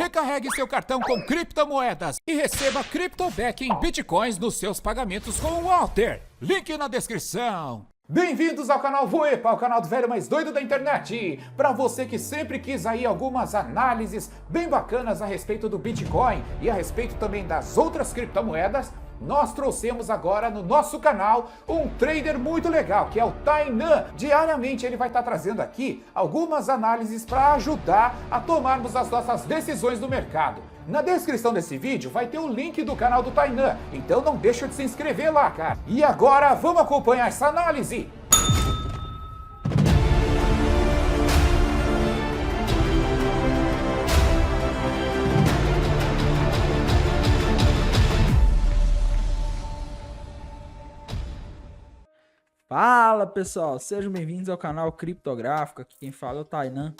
Recarregue seu cartão com criptomoedas e receba CryptoBack em Bitcoins nos seus pagamentos com o Walter. Link na descrição. Bem-vindos ao canal Voepa, o canal do velho mais doido da internet. Para você que sempre quis aí algumas análises bem bacanas a respeito do Bitcoin e a respeito também das outras criptomoedas, nós trouxemos agora no nosso canal um trader muito legal, que é o Tainan. Diariamente ele vai estar trazendo aqui algumas análises para ajudar a tomarmos as nossas decisões no mercado. Na descrição desse vídeo vai ter o link do canal do Tainan, então não deixa de se inscrever lá, cara. E agora vamos acompanhar essa análise. Fala pessoal, sejam bem-vindos ao canal Criptográfico, aqui quem fala é o Tainan.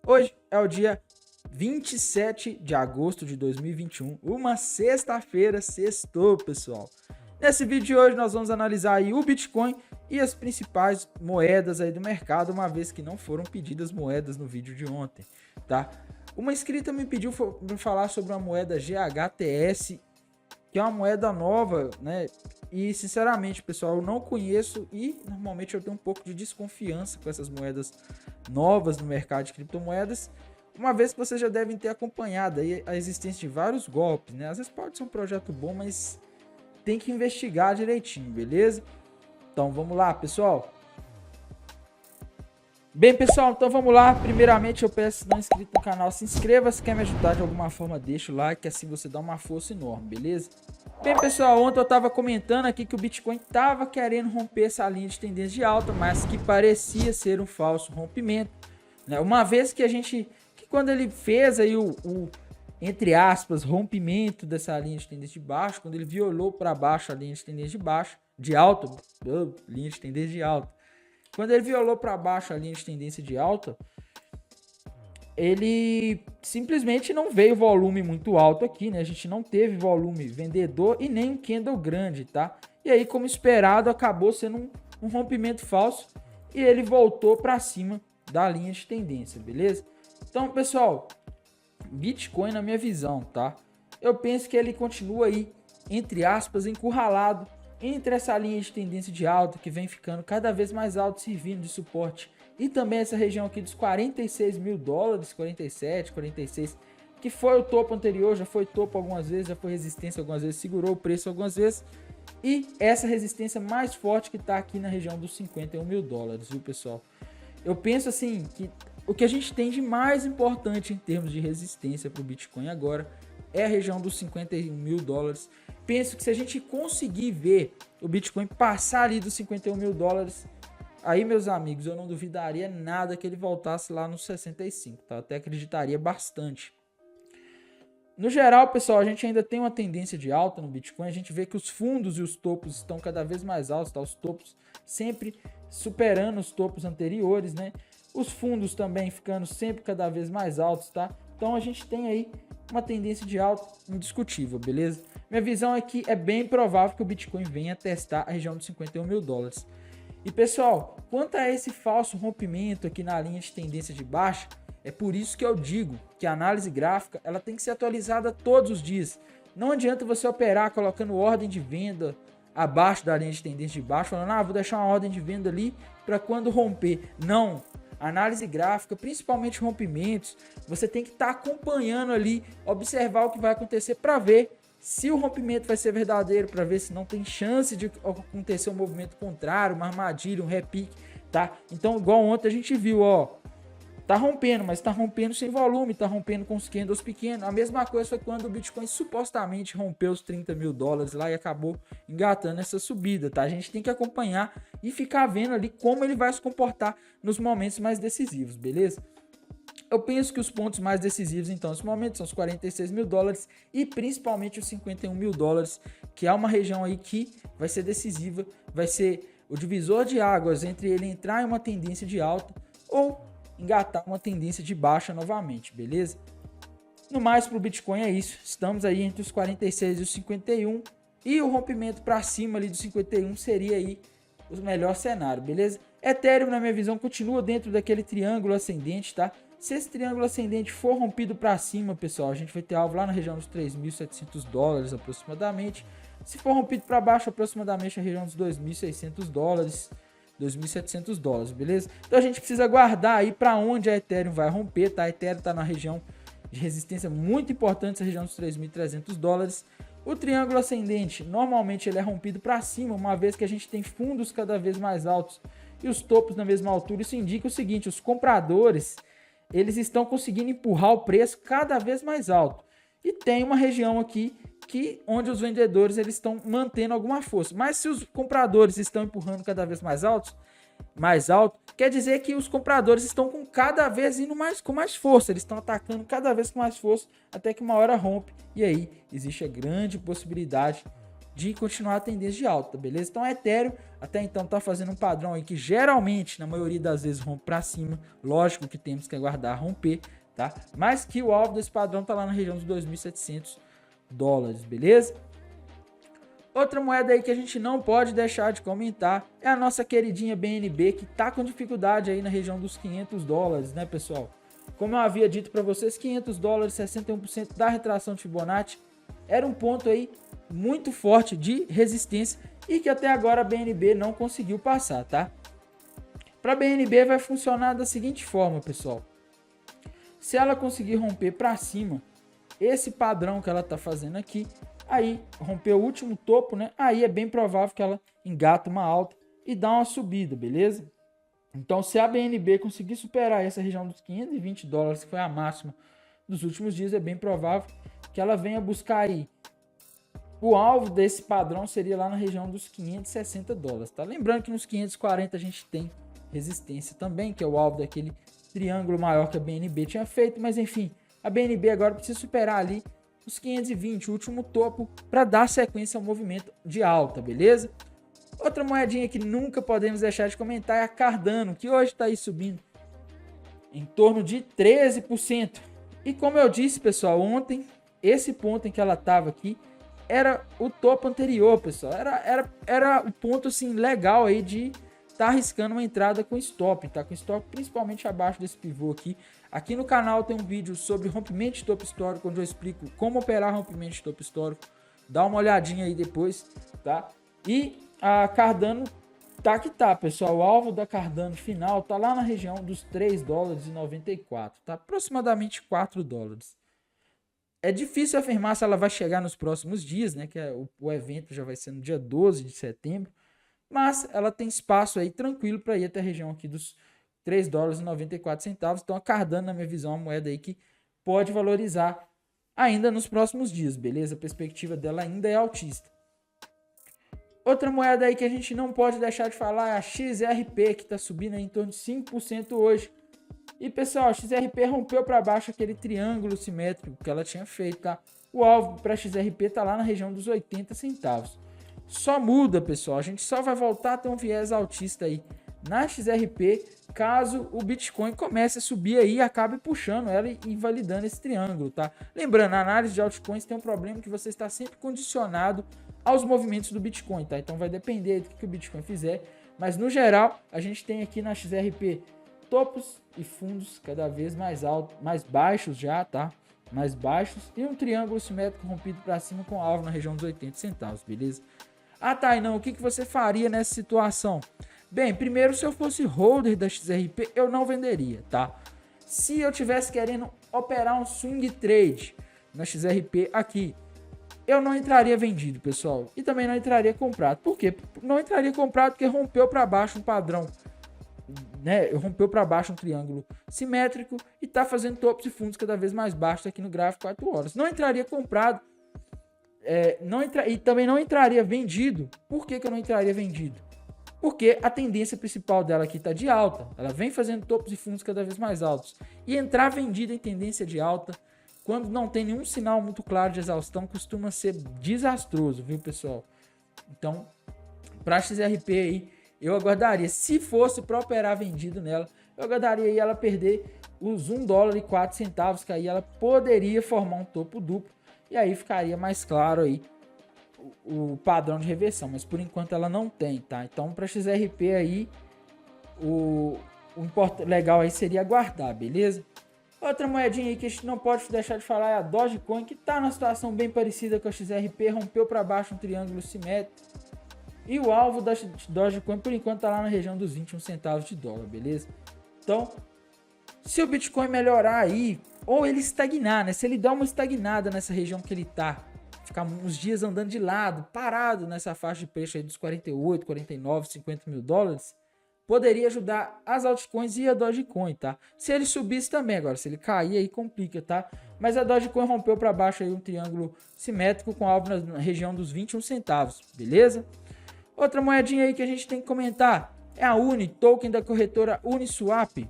Hoje é o dia 27 de agosto de 2021, uma sexta-feira, sextou pessoal. Nesse vídeo de hoje nós vamos analisar aí o Bitcoin e as principais moedas aí do mercado, uma vez que não foram pedidas moedas no vídeo de ontem, tá? Uma inscrita me pediu para falar sobre uma moeda GHTS, que é uma moeda nova, né? E sinceramente, pessoal, eu não conheço e normalmente eu tenho um pouco de desconfiança com essas moedas novas no mercado de criptomoedas, uma vez que vocês já devem ter acompanhado aí a existência de vários golpes, né? Às vezes pode ser um projeto bom, mas tem que investigar direitinho, beleza? Então vamos lá, pessoal. Bem, pessoal, então vamos lá. Primeiramente, eu peço, se não é inscrito no canal, se inscreva. Se quer me ajudar de alguma forma, deixa o like, assim você dá uma força enorme, beleza? Bem, pessoal, ontem eu estava comentando aqui que o Bitcoin estava querendo romper essa linha de tendência de alta, mas que parecia ser um falso rompimento, né? Uma vez que quando ele fez aí entre aspas, rompimento dessa linha de tendência de baixo, quando ele violou para baixo a linha de tendência de baixo, de alta, linha de tendência de alta. Quando ele violou para baixo a linha de tendência de alta, ele simplesmente não veio volume muito alto aqui, né? A gente não teve volume vendedor e nem um candle grande, tá? E aí, como esperado, acabou sendo um rompimento falso e ele voltou para cima da linha de tendência, beleza? Então, pessoal, Bitcoin, na minha visão, tá? Eu penso que ele continua aí, entre aspas, encurralado entre essa linha de tendência de alta que vem ficando cada vez mais alto, servindo de suporte, e também essa região aqui dos 46 mil dólares, 47, 46, que foi o topo anterior, já foi topo algumas vezes, já foi resistência algumas vezes, segurou o preço algumas vezes, e essa resistência mais forte que está aqui na região dos 51 mil dólares, viu pessoal? Eu penso assim, que o que a gente tem de mais importante em termos de resistência para o Bitcoin agora é a região dos 51 mil dólares. Penso que se a gente conseguir ver o Bitcoin passar ali dos 51 mil dólares, aí, meus amigos, eu não duvidaria nada que ele voltasse lá nos 65, tá? Até acreditaria bastante. No geral, pessoal, a gente ainda tem uma tendência de alta no Bitcoin. A gente vê que os fundos e os topos estão cada vez mais altos, tá? Os topos sempre superando os topos anteriores, né? Os fundos também ficando sempre cada vez mais altos, tá? Então a gente tem aí uma tendência de alta indiscutível, beleza? Minha visão é que é bem provável que o Bitcoin venha testar a região dos 51 mil dólares. E pessoal, quanto a esse falso rompimento aqui na linha de tendência de baixa, é por isso que eu digo que a análise gráfica ela tem que ser atualizada todos os dias. Não adianta você operar colocando ordem de venda abaixo da linha de tendência de baixo, falando, vou deixar uma ordem de venda ali para quando romper. Não. Análise gráfica, principalmente rompimentos, você tem que estar acompanhando ali, observar o que vai acontecer para ver se o rompimento vai ser verdadeiro, para ver se não tem chance de acontecer um movimento contrário, uma armadilha, um repique, tá? Então, igual ontem a gente viu, ó, tá rompendo, mas tá rompendo sem volume, tá rompendo com os candles pequenos. A mesma coisa foi quando o Bitcoin supostamente rompeu os 30 mil dólares lá e acabou engatando essa subida, tá? A gente tem que acompanhar e ficar vendo ali como ele vai se comportar nos momentos mais decisivos, beleza? Eu penso que os pontos mais decisivos, então, nesse momento são os 46 mil dólares e principalmente os 51 mil dólares, que é uma região aí que vai ser decisiva, vai ser o divisor de águas entre ele entrar em uma tendência de alta ou engatar uma tendência de baixa novamente, beleza? No mais, para o Bitcoin é isso. Estamos aí entre os 46 e os 51 e o rompimento para cima ali dos 51 seria aí o melhor cenário, beleza? Ethereum, na minha visão, continua dentro daquele triângulo ascendente, tá? Se esse triângulo ascendente for rompido para cima, pessoal, a gente vai ter alvo lá na região dos 3.700 dólares aproximadamente. Se for rompido para baixo, aproximadamente na região dos 2.600 dólares, 2.700 dólares, beleza? Então a gente precisa guardar aí para onde a Ethereum vai romper, tá? A Ethereum está na região de resistência muito importante, essa região dos 3.300 dólares. O triângulo ascendente, normalmente ele é rompido para cima, uma vez que a gente tem fundos cada vez mais altos e os topos na mesma altura. Isso indica o seguinte, os compradores, eles estão conseguindo empurrar o preço cada vez mais alto. E tem uma região aqui onde os vendedores eles estão mantendo alguma força. Mas se os compradores estão empurrando cada vez mais alto, quer dizer que os compradores estão cada vez indo com mais força. Eles estão atacando cada vez com mais força até que uma hora rompe. E aí existe a grande possibilidade de continuar a tendência de alta, beleza? Então a Ethereum até então está fazendo um padrão aí que geralmente, na maioria das vezes, rompe para cima. Lógico que temos que aguardar romper, tá? Mas que o alvo desse padrão está lá na região dos 2.700 dólares, beleza? Outra moeda aí que a gente não pode deixar de comentar é a nossa queridinha BNB, que tá com dificuldade aí na região dos 500 dólares, né, pessoal? Como eu havia dito para vocês, 500 dólares, 61% da retração de Fibonacci, era um ponto aí muito forte de resistência e que até agora a BNB não conseguiu passar, tá? Para a BNB vai funcionar da seguinte forma, pessoal. Se ela conseguir romper para cima esse padrão que ela tá fazendo aqui, aí romper o último topo, né? Aí é bem provável que ela engata uma alta e dá uma subida, beleza? Então, se a BNB conseguir superar essa região dos 520 dólares, que foi a máxima dos últimos dias, é bem provável que ela venha buscar aí. O alvo desse padrão seria lá na região dos 560 dólares, tá? Lembrando que nos 540 a gente tem resistência também, que é o alvo daquele triângulo maior que a BNB tinha feito, mas enfim, a BNB agora precisa superar ali os 520, o último topo, para dar sequência ao movimento de alta, beleza? Outra moedinha que nunca podemos deixar de comentar é a Cardano, que hoje está aí subindo em torno de 13%. E como eu disse, pessoal, ontem, esse ponto em que ela estava aqui era o topo anterior, pessoal. Era o ponto assim, legal aí de estar arriscando uma entrada com stop, tá? Com stop principalmente abaixo desse pivô aqui. Aqui no canal tem um vídeo sobre rompimento de topo histórico, onde eu explico como operar rompimento de topo histórico. Dá uma olhadinha aí depois, tá? E a Cardano tá que tá, pessoal. O alvo da Cardano final tá lá na região dos 3 dólares e 94, tá? Aproximadamente 4 dólares. É difícil afirmar se ela vai chegar nos próximos dias, né? Que o evento já vai ser no dia 12 de setembro. Mas ela tem espaço aí tranquilo para ir até a região aqui dos 3 dólares e 94 centavos. Então a Cardano, na minha visão, é uma moeda aí que pode valorizar ainda nos próximos dias, beleza? A perspectiva dela ainda é altista. Outra moeda aí que a gente não pode deixar de falar é a XRP, que está subindo aí em torno de 5% hoje. E pessoal, a XRP rompeu para baixo aquele triângulo simétrico que ela tinha feito, tá? O alvo para a XRP está lá na região dos 80 centavos. Só muda, pessoal, a gente só vai voltar a ter um viés altista aí na XRP caso o Bitcoin comece a subir aí e acabe puxando ela e invalidando esse triângulo, tá? Lembrando, a análise de altcoins tem um problema que você está sempre condicionado aos movimentos do Bitcoin, tá? Então vai depender do que o Bitcoin fizer, mas no geral a gente tem aqui na XRP topos e fundos cada vez mais altos, mais baixos já, tá? Mais baixos e um triângulo simétrico rompido para cima com alvo na região dos 80 centavos, beleza? Ah, tá, e não, o que você faria nessa situação? Bem, primeiro, se eu fosse holder da XRP, eu não venderia, tá? Se eu tivesse querendo operar um swing trade na XRP aqui, eu não entraria vendido, pessoal. E também não entraria comprado. Por quê? Não entraria comprado porque rompeu para baixo um padrão, né? Rompeu para baixo um triângulo simétrico e tá fazendo topos e fundos cada vez mais baixos aqui no gráfico 4 horas. Não entraria comprado. E também não entraria vendido. Por que eu não entraria vendido? Porque a tendência principal dela aqui está de alta. Ela vem fazendo topos e fundos cada vez mais altos. E entrar vendido em tendência de alta, quando não tem nenhum sinal muito claro de exaustão, costuma ser desastroso, viu, pessoal? Então, para a XRP aí, eu aguardaria. Se fosse para operar vendido nela, eu aguardaria aí ela perder os 1 dólar e 4 centavos, que aí ela poderia formar um topo duplo. E aí ficaria mais claro aí o padrão de reversão, mas por enquanto ela não tem, tá? Então para XRP aí o legal aí seria aguardar, beleza? Outra moedinha aí que a gente não pode deixar de falar é a Dogecoin, que está numa situação bem parecida com a XRP, rompeu para baixo um triângulo simétrico. E o alvo da Dogecoin, por enquanto, está lá na região dos 21 centavos de dólar, beleza? Então, se o Bitcoin melhorar aí, ou ele estagnar, né? Se ele dá uma estagnada nessa região que ele tá, ficar uns dias andando de lado, parado nessa faixa de preço aí dos 48, 49, 50 mil dólares, poderia ajudar as altcoins e a Dogecoin, tá? Se ele subisse também, agora, se ele cair aí complica, tá? Mas a Dogecoin rompeu para baixo aí um triângulo simétrico com alvo na região dos 21 centavos, beleza? Outra moedinha aí que a gente tem que comentar é a Uni, token da corretora Uniswap.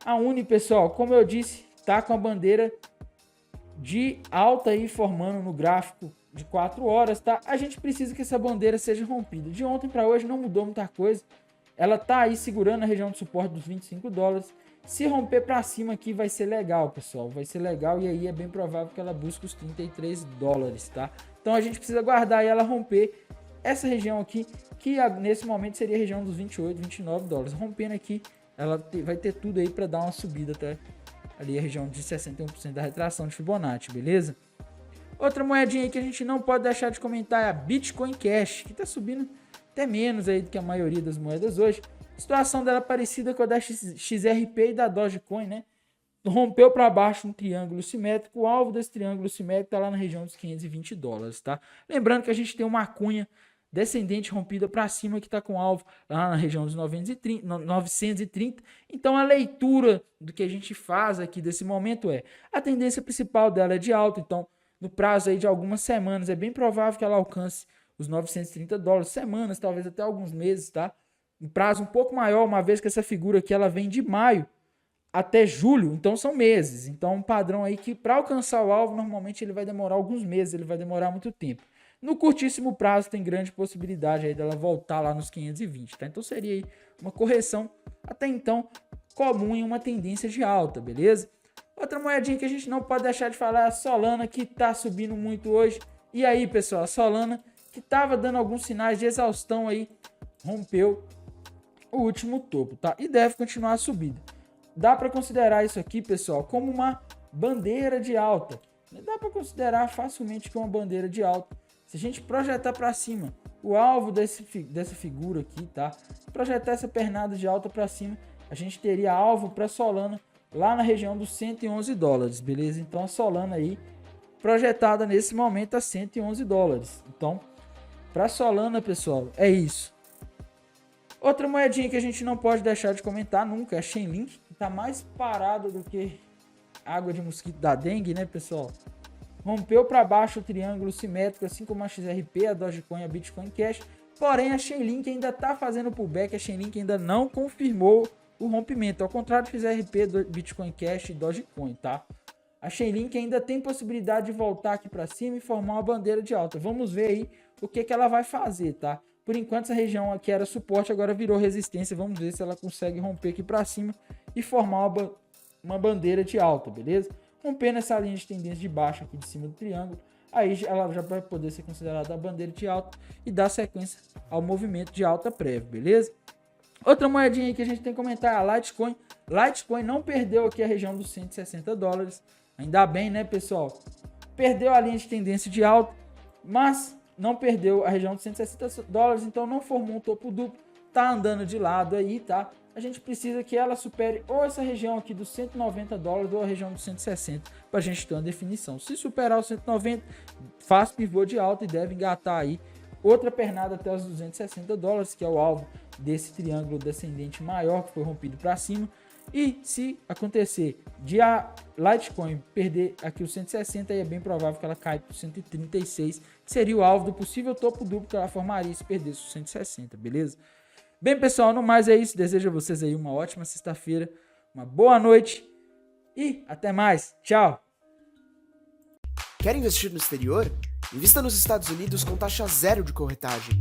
A Uni, pessoal, como eu disse, tá com a bandeira de alta aí formando no gráfico de 4 horas, tá? A gente precisa que essa bandeira seja rompida. De ontem para hoje não mudou muita coisa. Ela tá aí segurando a região de suporte dos 25 dólares. Se romper para cima aqui vai ser legal, pessoal. Vai ser legal e aí é bem provável que ela busque os 33 dólares, tá? Então a gente precisa guardar e ela romper essa região aqui, que nesse momento seria a região dos 28, 29 dólares. Rompendo aqui, ela vai ter tudo aí para dar uma subida até ali a região de 61% da retração de Fibonacci, beleza? Outra moedinha aí que a gente não pode deixar de comentar é a Bitcoin Cash, que está subindo até menos aí do que a maioria das moedas hoje. A situação dela é parecida com a da XRP e da Dogecoin, né? Rompeu para baixo um triângulo simétrico, o alvo desse triângulo simétrico está lá na região dos 520 dólares, tá? Lembrando que a gente tem uma cunha descendente rompida para cima que está com alvo lá na região dos 930. Então a leitura do que a gente faz aqui desse momento é a tendência principal dela é de alta, então no prazo aí de algumas semanas é bem provável que ela alcance os 930 dólares, semanas, talvez até alguns meses, tá? Um prazo um pouco maior, uma vez que essa figura aqui ela vem de maio até julho, então são meses. Então um padrão aí que para alcançar o alvo normalmente ele vai demorar alguns meses, ele vai demorar muito tempo. No curtíssimo prazo tem grande possibilidade aí dela voltar lá nos 520, tá? Então seria aí uma correção até então comum em uma tendência de alta, beleza? Outra moedinha que a gente não pode deixar de falar é a Solana, que tá subindo muito hoje. E aí, pessoal, a Solana, que tava dando alguns sinais de exaustão aí, rompeu o último topo, tá? E deve continuar a subida. Dá para considerar isso aqui, pessoal, como uma bandeira de alta. Dá para considerar facilmente como uma bandeira de alta. Se a gente projetar para cima o alvo dessa figura aqui, tá? Projetar essa pernada de alta para cima, a gente teria alvo para Solana lá na região dos 111 dólares, beleza? Então a Solana aí projetada nesse momento a 111 dólares. Então, para Solana, pessoal, é isso. Outra moedinha que a gente não pode deixar de comentar nunca é a Chainlink, que tá mais parada do que água de mosquito da dengue, né, pessoal? Rompeu para baixo o triângulo simétrico, assim como a XRP, a Dogecoin e a Bitcoin Cash. Porém, a Chainlink ainda está fazendo pullback, a Chainlink ainda não confirmou o rompimento, ao contrário do XRP, do Bitcoin Cash e Dogecoin, tá? A Chainlink ainda tem possibilidade de voltar aqui para cima e formar uma bandeira de alta. Vamos ver aí o que ela vai fazer, tá? Por enquanto, essa região aqui era suporte, agora virou resistência. Vamos ver se ela consegue romper aqui para cima e formar uma bandeira de alta, beleza? Rompendo essa linha de tendência de baixo aqui de cima do triângulo, aí ela já vai poder ser considerada a bandeira de alta e dar sequência ao movimento de alta prévio, beleza? Outra moedinha aí que a gente tem que comentar é a Litecoin. Litecoin não perdeu aqui a região dos 160 dólares, ainda bem, né, pessoal? Perdeu a linha de tendência de alta, mas não perdeu a região de 160 dólares, então não formou um topo duplo, tá andando de lado aí, tá? A gente precisa que ela supere ou essa região aqui dos 190 dólares ou a região dos 160 para a gente ter uma definição. Se superar os 190, faz pivô de alta e deve engatar aí outra pernada até os 260 dólares, que é o alvo desse triângulo descendente maior que foi rompido para cima. E se acontecer de a Litecoin perder aqui os 160, aí é bem provável que ela caia para os 136, que seria o alvo do possível topo duplo que ela formaria se perdesse os 160, beleza? Bem, pessoal, no mais é isso. Desejo a vocês aí uma ótima sexta-feira, uma boa noite e até mais. Tchau! Quer investir no exterior? Invista nos Estados Unidos com taxa zero de corretagem.